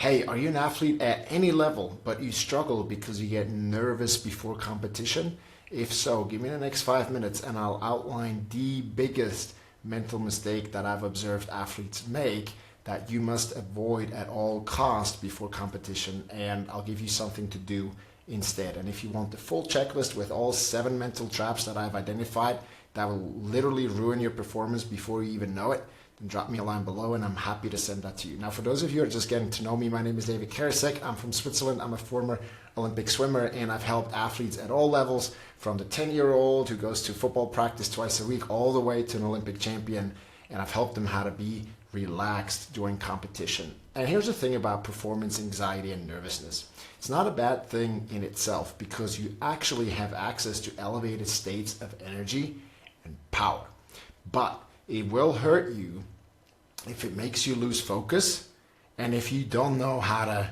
Hey, are you an athlete at any level, but you struggle because you get nervous before competition? If so, give me the next 5 minutes and I'll outline the biggest mental mistake that I've observed athletes make that you must avoid at all costs before competition, and I'll give you something to do instead. And if you want the full checklist with all 7 mental traps that I've identified that will literally ruin your performance before you even know it, then drop me a line below and I'm happy to send that to you. Now, for those of you who are just getting to know me, my name is David Karasek. I'm from Switzerland. I'm a former Olympic swimmer, and I've helped athletes at all levels, from the 10-year-old who goes to football practice twice a week all the way to an Olympic champion, and I've helped them how to be relaxed during competition. And here's the thing about performance anxiety and nervousness. It's not a bad thing in itself because you actually have access to elevated states of energy and power. But it will hurt you if it makes you lose focus and if you don't know how to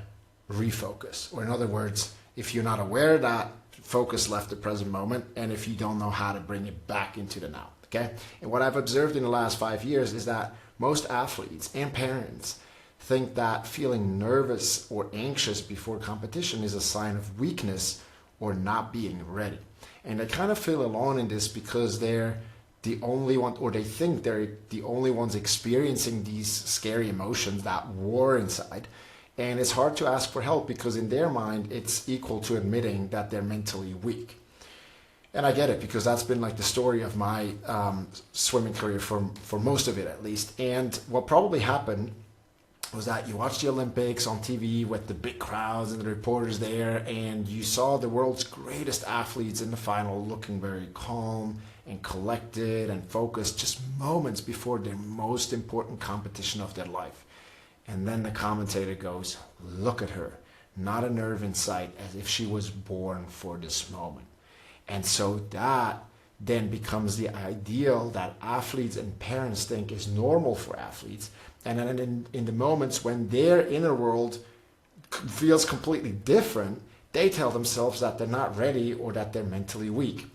refocus. Or in other words, if you're not aware that focus left the present moment and if you don't know how to bring it back into the now. Okay? And what I've observed in the last 5 years is that most athletes and parents think that feeling nervous or anxious before competition is a sign of weakness or not being ready. And they kind of feel alone in this because they're the only one, or they think they're the only ones experiencing these scary emotions, that war inside. And it's hard to ask for help because in their mind, it's equal to admitting that they're mentally weak. And I get it because that's been like the story of my swimming career for most of it at least. And what probably happened was that you watched the Olympics on TV with the big crowds and the reporters there, and you saw the world's greatest athletes in the final looking very calm and collected and focused just moments before their most important competition of their life. And then the commentator goes, "Look at her, not a nerve in sight, as if she was born for this moment." And so that then becomes the ideal that athletes and parents think is normal for athletes. And then in the moments when their inner world feels completely different, they tell themselves that they're not ready or that they're mentally weak.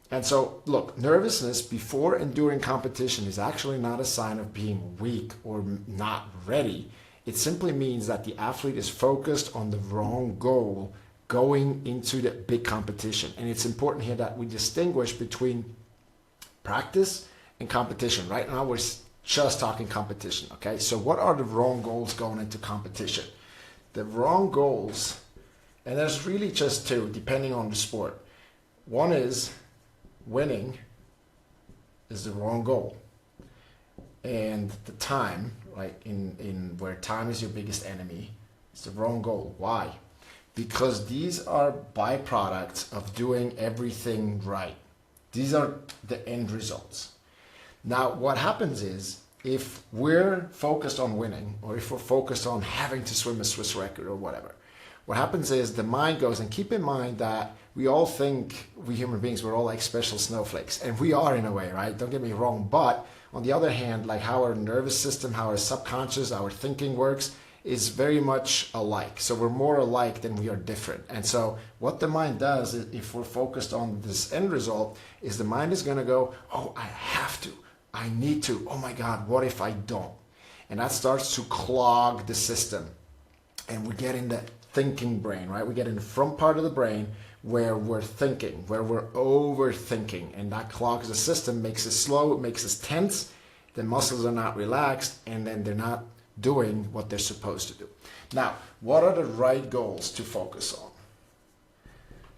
And so, look, nervousness before and during competition is actually not a sign of being weak or not ready. It simply means that the athlete is focused on the wrong goal going into the big competition. And it's important here that we distinguish between practice and competition. Right now, we're just talking competition, okay? So what are the wrong goals going into competition? The wrong goals, and there's really just two, depending on the sport. One is winning is the wrong goal. And the time, right, in where time is your biggest enemy, is the wrong goal. Why? Because these are byproducts of doing everything right. These are the end results. Now, what happens is, if we're focused on winning, or if we're focused on having to swim a Swiss record or whatever, what happens is the mind goes, and keep in mind that we all think, we human beings, we're all like special snowflakes, and we are in a way, right? Don't get me wrong, but on the other hand, like how our nervous system, how our subconscious, our thinking works, is very much alike. So we're more alike than we are different. And so what the mind does, if we're focused on this end result, is the mind is gonna go, oh, I have to, I need to, oh my God, what if I don't? And that starts to clog the system. And we get in the thinking brain, right? We get in the front part of the brain where we're thinking, where we're overthinking. And that clogs the system, makes us slow, it makes us tense. The muscles are not relaxed, and then they're not doing what they're supposed to do. Now, what are the right goals to focus on?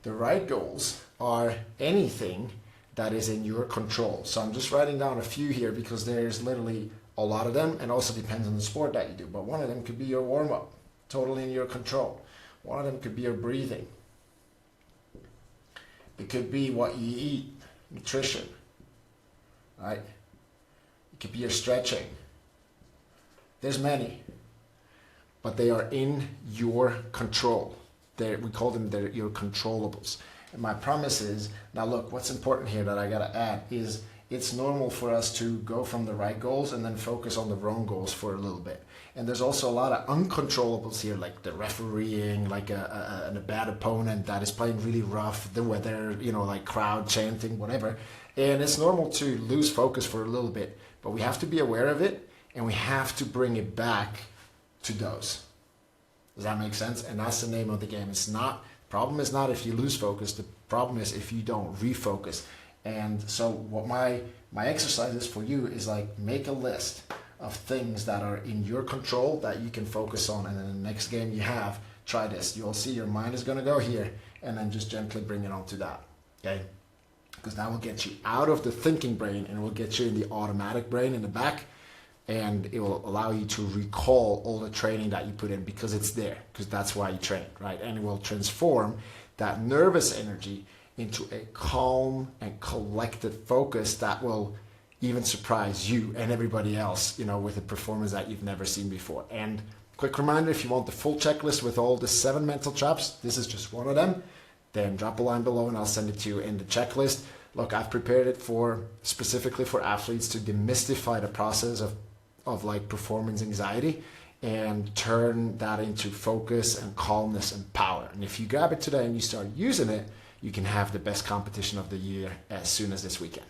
The right goals are anything that is in your control. So I'm just writing down a few here because there's literally a lot of them, and also depends on the sport that you do. But one of them could be your warm-up, totally in your control. One of them could be your breathing. It could be what you eat, nutrition, right? It could be your stretching. There's many, but they are in your control. We call them your controllables. And my promise is, now look, what's important here that I gotta add is it's normal for us to go from the right goals and then focus on the wrong goals for a little bit. And there's also a lot of uncontrollables here, like the refereeing, like a bad opponent that is playing really rough, the weather, like crowd chanting, whatever. And it's normal to lose focus for a little bit, but we have to be aware of it, and we have to bring it back to those. Does that make sense? And that's the name of the game. Problem is not if you lose focus, the problem is if you don't refocus. And so what my exercises for you is like, make a list of things that are in your control that you can focus on, and then the next game you have, try this. You'll see your mind is going to go here, and then just gently bring it onto that. Okay? Because that will get you out of the thinking brain and it will get you in the automatic brain in the back, and it will allow you to recall all the training that you put in, because it's there, because that's why you train, right? And it will transform that nervous energy into a calm and collected focus that will even surprise you and everybody else, with a performance that you've never seen before. And quick reminder, if you want the full checklist with all the 7 mental traps, this is just one of them, then drop a line below and I'll send it to you in the checklist. Look, I've prepared it specifically for athletes to demystify the process of like performance anxiety and turn that into focus and calmness and power. And if you grab it today and you start using it, you can have the best competition of the year as soon as this weekend.